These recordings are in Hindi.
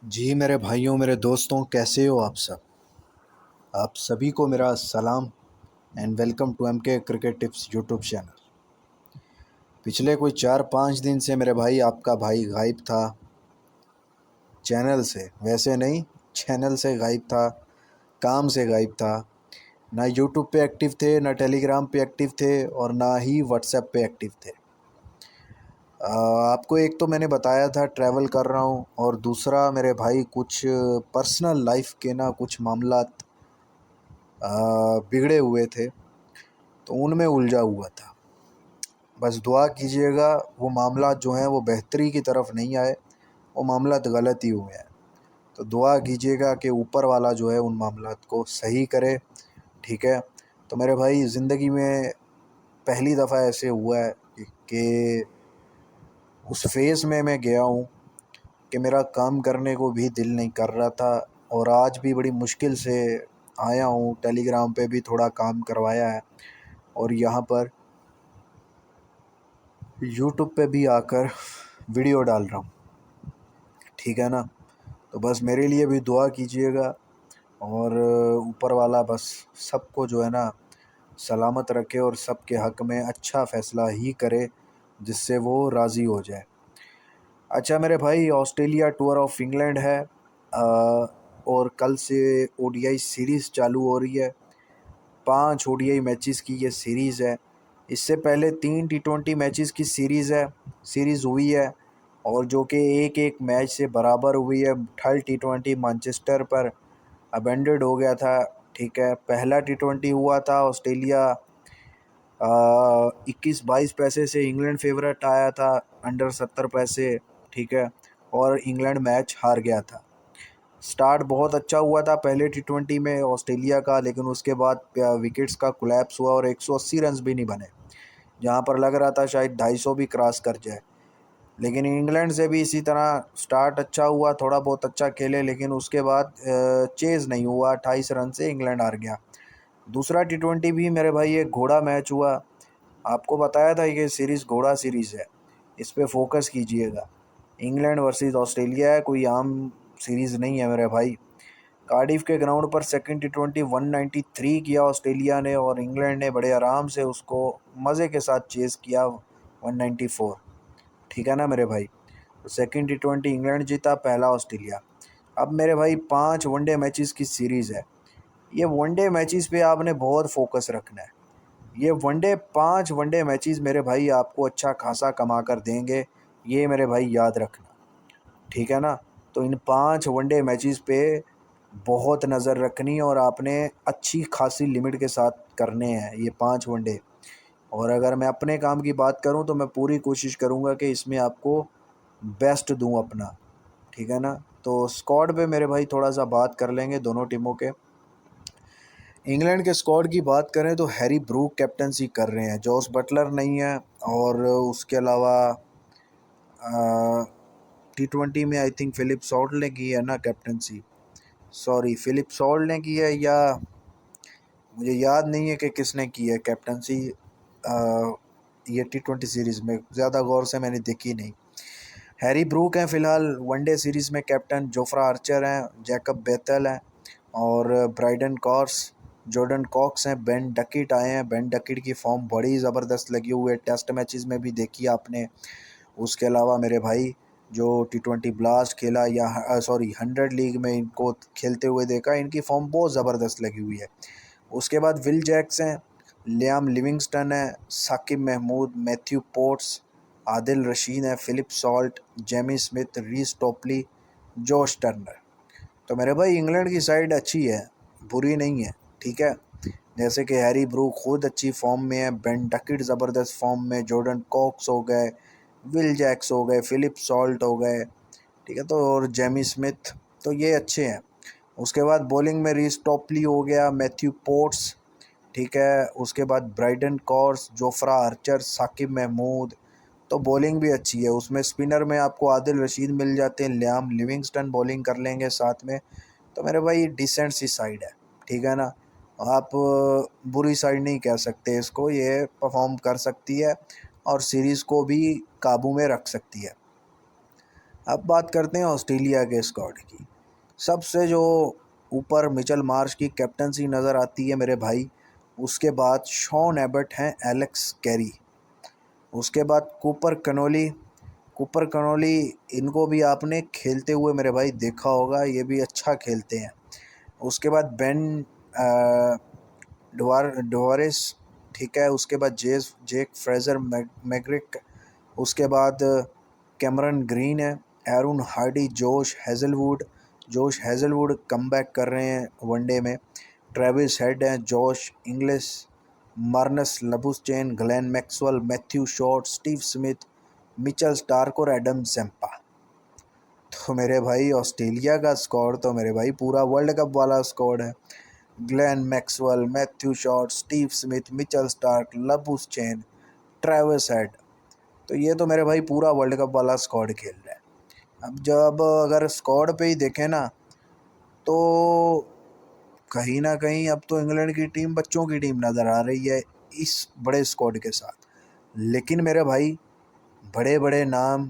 जी मेरे भाइयों मेरे दोस्तों, कैसे हो आप सब। आप सभी को मेरा सलाम एंड वेलकम टू एम के क्रिकेट टिप्स यूट्यूब चैनल। पिछले कोई 4-5 दिन से मेरे भाई आपका भाई गायब था चैनल से। वैसे नहीं, चैनल से गायब था, काम से गायब था। ना यूट्यूब पे एक्टिव थे, ना टेलीग्राम पे एक्टिव थे और ना ही व्हाट्सएप पे एक्टिव थे। आपको एक तो मैंने बताया था ट्रैवल कर रहा हूँ, और दूसरा मेरे भाई कुछ पर्सनल लाइफ के ना कुछ मामलात बिगड़े हुए थे, तो उनमें उलझा हुआ था। बस दुआ कीजिएगा वो मामला जो हैं वो बेहतरी की तरफ नहीं आए, वो मामला गलत ही हुए हैं। तो दुआ कीजिएगा कि ऊपर वाला जो है उन मामलात को सही करे। ठीक है। तो मेरे भाई ज़िंदगी में पहली दफ़ा ऐसे हुआ है कि उस फेज़ में मैं गया हूँ कि मेरा काम करने को भी दिल नहीं कर रहा था, और आज भी बड़ी मुश्किल से आया हूँ। टेलीग्राम पे भी थोड़ा काम करवाया है, और यहाँ पर यूट्यूब पे भी आकर वीडियो डाल रहा हूँ। ठीक है ना। तो बस मेरे लिए भी दुआ कीजिएगा, और ऊपर वाला बस सबको जो है ना सलामत रखे और सबके हक़ में अच्छा फ़ैसला ही करे जिससे वो राज़ी हो जाए। अच्छा मेरे भाई, ऑस्ट्रेलिया टूर ऑफ इंग्लैंड है, और कल से ओडीआई सीरीज़ चालू हो रही है। 5 ओडीआई मैचेस की ये सीरीज़ है। इससे पहले 3 टी20 मैचेस की सीरीज़ हुई है, और जो कि एक एक मैच से बराबर हुई है। थर्ड टी20 मैनचेस्टर पर अबेंडेड हो गया था। ठीक है। पहला टी20 हुआ था ऑस्ट्रेलिया 21-22 पैसे से इंग्लैंड फेवरेट आया था, अंडर 70 पैसे। ठीक है। और इंग्लैंड मैच हार गया था। स्टार्ट बहुत अच्छा हुआ था पहले टी20 में ऑस्ट्रेलिया का, लेकिन उसके बाद विकेट्स का कोलैप्स हुआ और 180 रन भी नहीं बने, जहां पर लग रहा था शायद 250 भी क्रॉस कर जाए। लेकिन इंग्लैंड से भी इसी तरह स्टार्ट अच्छा हुआ, थोड़ा बहुत अच्छा खेले, लेकिन उसके बाद चेज़ नहीं हुआ। 28 रन से इंग्लैंड हार गया। दूसरा टी20 भी मेरे भाई एक घोड़ा मैच हुआ। आपको बताया था कि सीरीज़ घोड़ा सीरीज़ है, इस पे फोकस कीजिएगा। इंग्लैंड वर्सेस ऑस्ट्रेलिया है, कोई आम सीरीज़ नहीं है मेरे भाई। कार्डिफ के ग्राउंड पर सेकंड टी20 193 किया ऑस्ट्रेलिया ने, और इंग्लैंड ने बड़े आराम से उसको मज़े के साथ चेज़ किया 194। ठीक है ना मेरे भाई। तो सेकंड टी20 इंग्लैंड जीता, पहला ऑस्ट्रेलिया। अब मेरे भाई 5 वनडे मैचेस की सीरीज़ है। ये वनडे मैचेस पे आपने बहुत फोकस रखना है। ये वनडे 5 वनडे मैचेस मेरे भाई आपको अच्छा खासा कमा कर देंगे, ये मेरे भाई याद रखना। ठीक है ना। तो इन 5 वनडे मैचेस पे बहुत नज़र रखनी है, और आपने अच्छी खासी लिमिट के साथ करने हैं ये 5 वनडे। और अगर मैं अपने काम की बात करूं तो मैं पूरी कोशिश करूंगा कि इसमें आपको बेस्ट दूं अपना। ठीक है ना। तो स्क्वाड पे मेरे भाई थोड़ा सा बात कर लेंगे दोनों टीमों के। इंग्लैंड के स्क्वाड की बात करें तो हैरी ब्रूक कैप्टनसी कर रहे हैं, जॉस बटलर नहीं है। और उसके अलावा टी20 में आई थिंक फिलिप सॉल्ट ने की है ना कैप्टनसी। सॉरी, फिलिप सॉल्ट ने की है, या मुझे याद नहीं है कि किसने की है कैप्टनसी। ये टी20 सीरीज़ में ज़्यादा गौर से मैंने देखी नहीं। हैरी ब्रूक हैं फ़िलहाल वनडे सीरीज़ में कैप्टन, जोफ्रा आर्चर हैं, जैकब बेथेल हैं, और ब्राइडन कॉर्स, जॉर्डन कॉक्स हैं, बेन डकिट आए हैं। बेन डकिट की फॉर्म बड़ी ज़बरदस्त लगी हुई है, टेस्ट मैचेस में भी देखी आपने। उसके अलावा मेरे भाई जो टी20 ब्लास्ट खेला, या सॉरी 100 लीग में इनको खेलते हुए देखा, इनकी फॉर्म बहुत ज़बरदस्त लगी हुई है। उसके बाद विल जैक्स हैं, लियाम लिविंगस्टन है, साकिब महमूद, मैथ्यू पोर्ट्स, आदिल रशीद है, फिलिप सॉल्ट, जेमी स्मिथ, रीस टोपली, जोश टर्नर। तो मेरे भाई इंग्लैंड की साइड अच्छी है, बुरी नहीं है। ठीक है। जैसे कि हैरी ब्रूक खुद अच्छी फॉर्म में है, बेन डकिट ज़बरदस्त फॉर्म में, जॉर्डन कॉक्स हो गए, विल जैक्स हो गए, फिलिप सॉल्ट हो गए। ठीक है। तो और जेमी स्मिथ, तो ये अच्छे हैं। उसके बाद बॉलिंग में रीस टॉपली हो गया, मैथ्यू पोर्ट्स। ठीक है। उसके बाद Brydon Carse, Jofra Archer, Saqib Mahmood. तो बॉलिंग भी अच्छी है। उसमें स्पिनर में आपको आदिल रशीद मिल जाते हैं, लियाम लिविंगस्टन बॉलिंग कर लेंगे साथ में। तो मेरे भाई डिसेंट सी साइड है। ठीक है ना। आप बुरी साइड नहीं कह सकते इसको, ये परफॉर्म कर सकती है और सीरीज़ को भी काबू में रख सकती है। अब बात करते हैं ऑस्ट्रेलिया के स्क्वाड की। सबसे जो ऊपर मिचेल मार्श की कैप्टनसी नज़र आती है मेरे भाई, उसके बाद शॉन एबट हैं, एलेक्स कैरी, उसके बाद कूपर कनोली इनको भी आपने खेलते हुए मेरे भाई देखा होगा, ये भी अच्छा खेलते हैं। उसके बाद बेन डुआरेस, ठीक है। उसके बाद जेक फ्रेजर मैग्रिक, उसके बाद कैमरन ग्रीन है, Aaron Hardie, Josh Hazlewood come back कर रहे हैं वनडे में, ट्रेविस हेड हैं, Josh Inglis, Marnus Labuschagne, Glenn Maxwell, Matthew Short, Steve Smith, Mitchell Starc और एडम जेम्पा। तो मेरे भाई ऑस्ट्रेलिया का स्क्वाड तो मेरे भाई पूरा वर्ल्ड कप वाला स्क्वाड है। Glenn Maxwell, Matthew Short, Steve Smith, Mitchell Starc, Labuschagne, Travis Head, तो ये तो मेरे भाई पूरा वर्ल्ड कप वाला स्क्वाड खेल रहा है। अब जब अगर स्क्वाड पे ही देखें ना, तो कहीं ना कहीं अब तो इंग्लैंड की टीम बच्चों की टीम नज़र आ रही है इस बड़े स्क्वाड के साथ। लेकिन मेरे भाई बड़े बड़े नाम,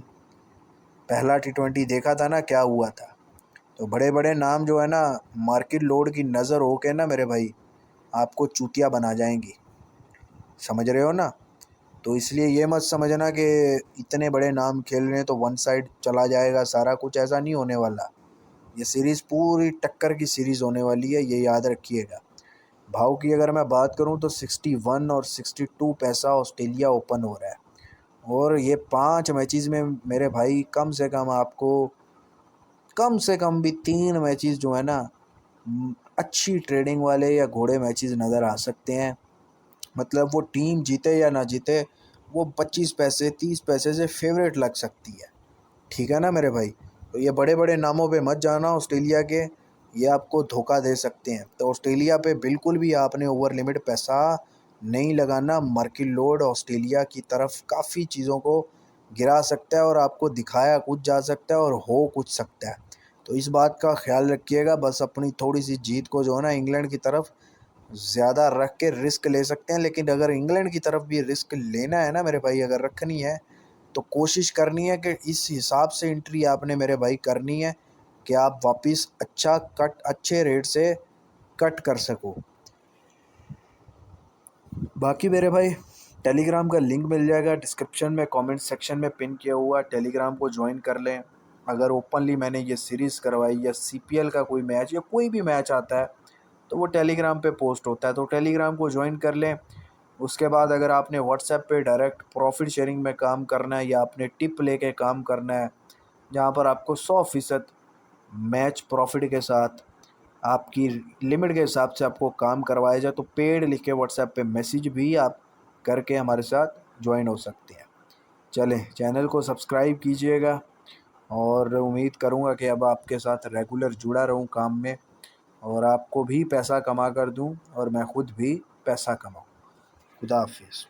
पहला T20 देखा था ना क्या हुआ था, तो बड़े बड़े नाम जो है ना, मार्केट लोड की नज़र हो के ना मेरे भाई आपको चूतिया बना जाएंगी, समझ रहे हो ना। तो इसलिए ये मत समझना कि इतने बड़े नाम खेल रहे हैं तो वन साइड चला जाएगा सारा कुछ, ऐसा नहीं होने वाला। ये सीरीज़ पूरी टक्कर की सीरीज़ होने वाली है, ये याद रखिएगा। भाव की अगर मैं बात करूं तो 61 और 62 पैसा ऑस्ट्रेलिया ओपन हो रहा है, और ये 5 मैचेस में मेरे भाई कम से कम आपको कम से कम भी 3 मैचेस जो है ना अच्छी ट्रेडिंग वाले या घोड़े मैचेस नज़र आ सकते हैं। मतलब वो टीम जीते या ना जीते, वो 25 पैसे 30 पैसे से फेवरेट लग सकती है, ठीक है ना मेरे भाई। तो ये बड़े बड़े नामों पे मत जाना ऑस्ट्रेलिया के, ये आपको धोखा दे सकते हैं। तो ऑस्ट्रेलिया पे बिल्कुल भी आपने ओवर लिमिट पैसा नहीं लगाना। मार्केट लोड ऑस्ट्रेलिया की तरफ काफ़ी चीज़ों को गिरा सकता है, और आपको दिखाया कुछ जा सकता है और हो कुछ सकता है। तो इस बात का ख्याल रखिएगा। बस अपनी थोड़ी सी जीत को जो है ना इंग्लैंड की तरफ ज़्यादा रख के रिस्क ले सकते हैं, लेकिन अगर इंग्लैंड की तरफ भी रिस्क लेना है ना मेरे भाई, अगर रखनी है तो कोशिश करनी है कि इस हिसाब से एंट्री आपने मेरे भाई करनी है कि आप वापस अच्छे रेट से कट कर सको। बाकी मेरे भाई टेलीग्राम का लिंक मिल जाएगा डिस्क्रिप्शन में, कमेंट सेक्शन में पिन किया हुआ, टेलीग्राम को ज्वाइन कर लें। अगर ओपनली मैंने ये सीरीज़ करवाई या CPL का कोई मैच या कोई भी मैच आता है तो वो टेलीग्राम पे पोस्ट होता है, तो टेलीग्राम को ज्वाइन कर लें। उसके बाद अगर आपने व्हाट्सएप पे डायरेक्ट प्रॉफिट शेयरिंग में काम करना है या आपने टिप लेके काम करना है, जहाँ पर आपको 100% मैच प्रॉफिट के साथ आपकी लिमिट के हिसाब से आपको काम करवाया जाए, तो पेड लिख के व्हाट्सएप पे मैसेज भी आप करके हमारे साथ ज्वाइन हो सकते हैं। चलें, चैनल को सब्सक्राइब कीजिएगा, और उम्मीद करूँगा कि अब आपके साथ रेगुलर जुड़ा रहूँ काम में, और आपको भी पैसा कमा कर दूँ और मैं खुद भी पैसा कमाऊँ। खुदा हाफिज़।